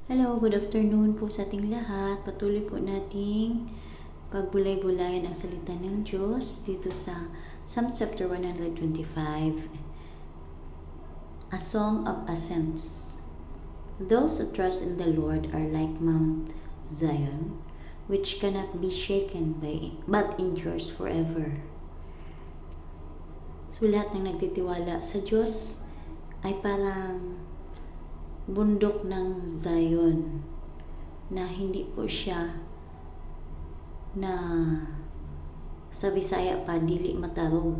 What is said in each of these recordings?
Hello, good afternoon po sa ating lahat. Patuloy po nating pagbulay-bulayan ang salita ng Diyos dito sa Psalm chapter 125, A Song of Ascents. Those who trust in the Lord are like Mount Zion, which cannot be shaken but endures forever. So lahat ng nagtitiwala sa Diyos ay parang bundok ng Zion na hindi po siya na sa Bisaya pa dili matarog,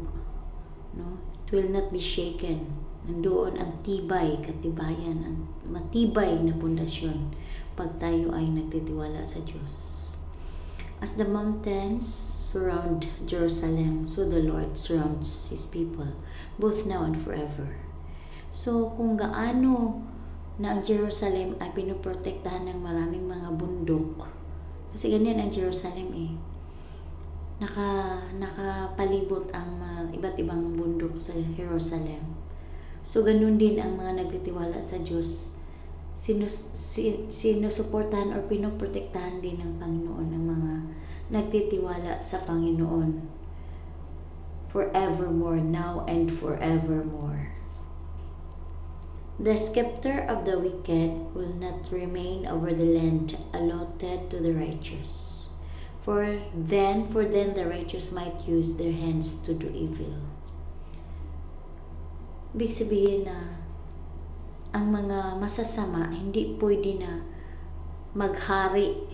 no? It will not be shaken. Nandoon ang tibay, katibayan, ang matibay na pundasyon pag tayo ay nagtitiwala sa Diyos. As the mountains surround Jerusalem, so the Lord surrounds His people, both now and forever. So kung gaano na ang Jerusalem ay pinoprotektahan ng maraming mga bundok. Kasi ganyan ang Jerusalem eh. Nakapalibot ang iba't ibang bundok sa Jerusalem. So ganun din ang mga nagtitiwala sa Diyos. Sinusuportahan or pinoprotektahan din ng Panginoon ang mga nagtitiwala sa Panginoon. Forevermore, now and forevermore. The scepter of the wicked will not remain over the land allotted to the righteous. For then the righteous might use their hands to do evil. Ibig sabihin na ang mga masasama hindi pwede na maghari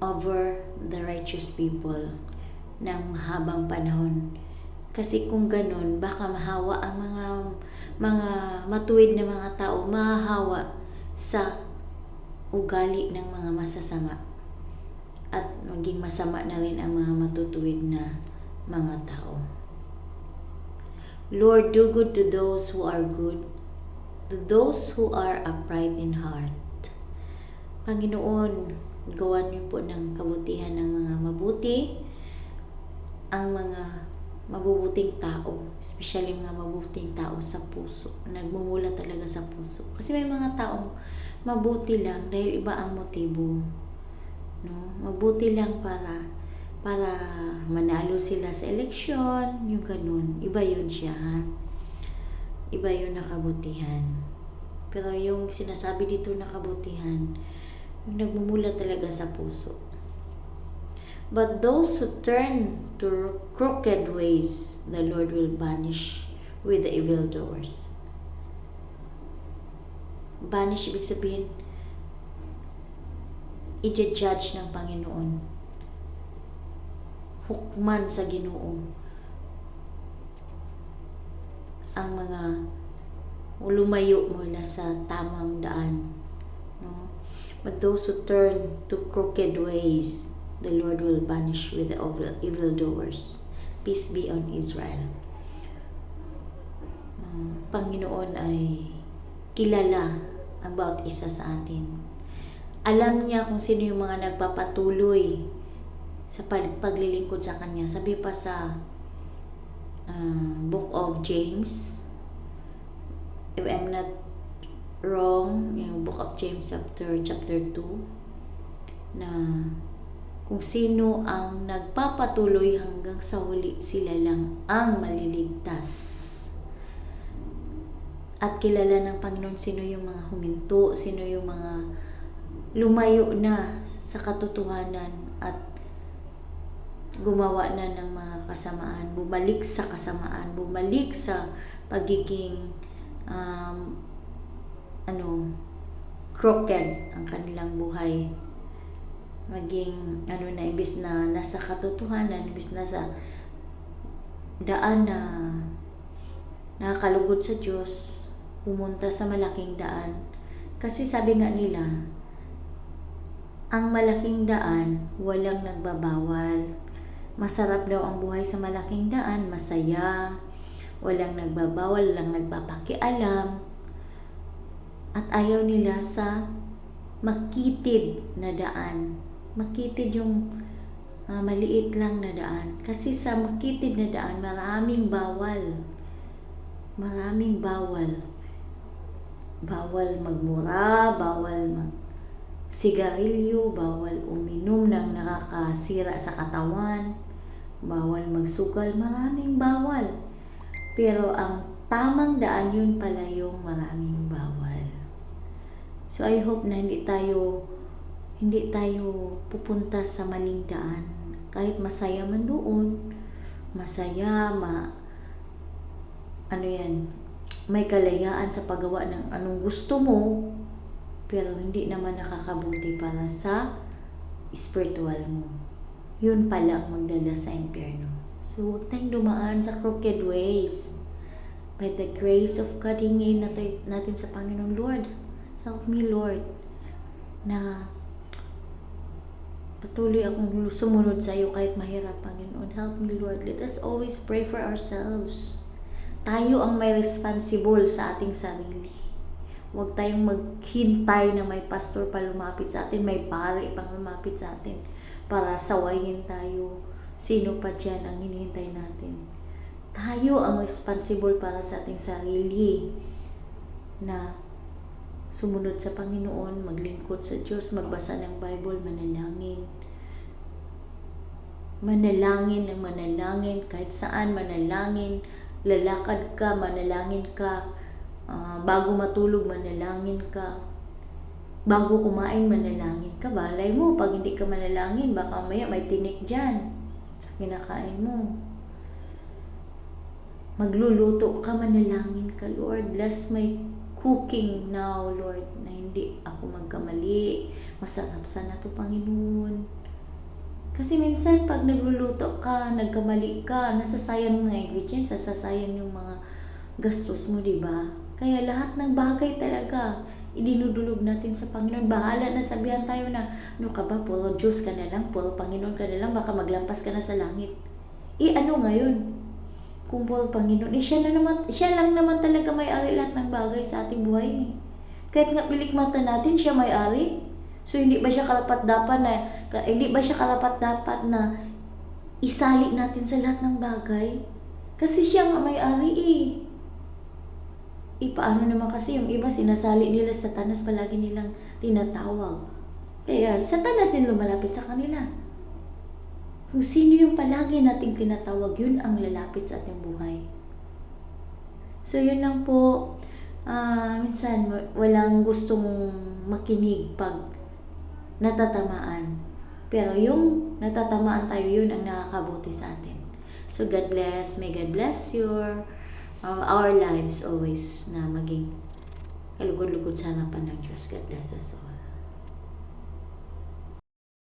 over the righteous people ng mahabang panahon. Kasi kung ganun, baka mahawa ang mga matuwid na mga tao, mahahawa sa ugali ng mga masasama. At maging masama na rin ang mga matutuwid na mga tao. Lord, do good to those who are good, to those who are upright in heart. Panginoon, gawan niyo po ng kabutihan ng mga mabuti, ang mga mabubuting tao, especially mga mabubuting tao sa puso, nagmumula talaga sa puso. Kasi may mga taong mabuti lang dahil iba ang motibo, no? Mabuti lang para manalo sila sa eleksyon, yung ganun. Iba yun siya, ha? Iba yun na kabutihan. Pero yung sinasabi dito na kabutihan, yung nagmumula talaga sa puso. But those who turn to crooked ways, the Lord will banish with the evildoers. Banish, ibig sabihin, i-judge ng Panginoon. Hukman sa Ginoo ang mga lumayo mula sa tamang daan. No? But those who turn to crooked ways, the Lord will banish with the evildoers. Peace be on Israel. Panginoon ay kilala ang bawat isa sa atin. Alam niya kung sino yung mga nagpapatuloy sa paglilingkod sa Kanya. Sabi pa sa Book of James, if I'm not wrong, yung Book of James chapter 2, na kung sino ang nagpapatuloy hanggang sa huli, sila lang ang maliligtas. At kilala ng Panginoon sino yung mga huminto, sino yung mga lumayo na sa katotohanan at gumawa na ng mga kasamaan, bumalik sa kasamaan, bumalik sa pagiging crooked ang kanilang buhay. Maging imbis na nasa katotohanan, imbis na sa daan na nakakalugod sa Diyos, pumunta sa malaking daan. Kasi sabi nga nila, ang malaking daan walang nagbabawal. Masarap daw ang buhay sa malaking daan, masaya, walang nagbabawal, walang nagpapakialam. At ayaw nila sa makitid na daan. Makitid yung maliit lang na daan. Kasi sa makitid na daan, maraming bawal. Maraming bawal. bawal magmura, bawal sigarilyo, bawal uminom ng nakakasira sa katawan, bawal magsugal, maraming bawal. Pero ang tamang daan yun pala yung maraming bawal. So I hope na hindi tayo pupunta sa maling daan. Kahit masaya man doon, may kalayaan sa paggawa ng anong gusto mo, pero hindi naman nakakabuti para sa spiritual mo. Yun pala ang magdala sa impyerno. So, huwag tayong dumaan sa crooked ways. By the grace of God, hingin natin sa Panginoon, Lord, help me, Lord, na patuloy akong sumunod sa iyo kahit mahirap, Panginoon. Help me, Lord. Let us always pray for ourselves. Tayo ang may responsible sa ating sarili. Huwag tayong maghintay na may pastor pa lumapit sa atin, may pari pang lumapit sa atin para sawayin tayo. Sino pa dyan ang hinihintay natin? Tayo ang responsible para sa ating sarili na sumunod sa Panginoon, maglingkod sa Diyos, magbasa ng Bible, manalangin. Manalangin, kahit saan manalangin, lalakad ka, manalangin ka, bago matulog, manalangin ka, bago kumain, manalangin ka. Balay mo, pag hindi ka manalangin, baka maya may tinik dyan sa kinakain mo. Magluluto ka, manalangin ka, Lord, bless my cooking now, Lord, na hindi ako magkamali. Masarap sana to, Panginoon. Kasi minsan pag nagluluto ka, nagkamali ka, nasasayang mga ingredients, nasasayang yung mga gastos mo, di ba? Kaya lahat ng bagay talaga, idinudulog natin sa Panginoon. Bahala na, sabihan tayo na, ano ka ba, puro Diyos ka na lang, puro Panginoon ka na lang, baka maglampas ka na sa langit. Ano ngayon? Kung puro Panginoon, siya lang naman talaga may-ari lahat ng bagay sa ating buhay. Kahit nga pilikmata natin, siya may-ari. So hindi ba siya karapat-dapat na isali natin sa lahat ng bagay? Kasi siya nga may-ari paano naman kasi yung iba sinasali nila Satanas, palagi nilang tinatawag. Kaya Satanas din lumalapit sa kanila. Kung sino yung palagi nating tinatawag, yun ang lalapit sa ating buhay. So yun lang po. Minsan walang gustong makinig pag natatamaan. Pero yung natatamaan tayo, yun ang nakakabuti sa atin. So God bless. May God bless our lives always na maging kalugod-lugod sa harapan ng Diyos. God bless us all.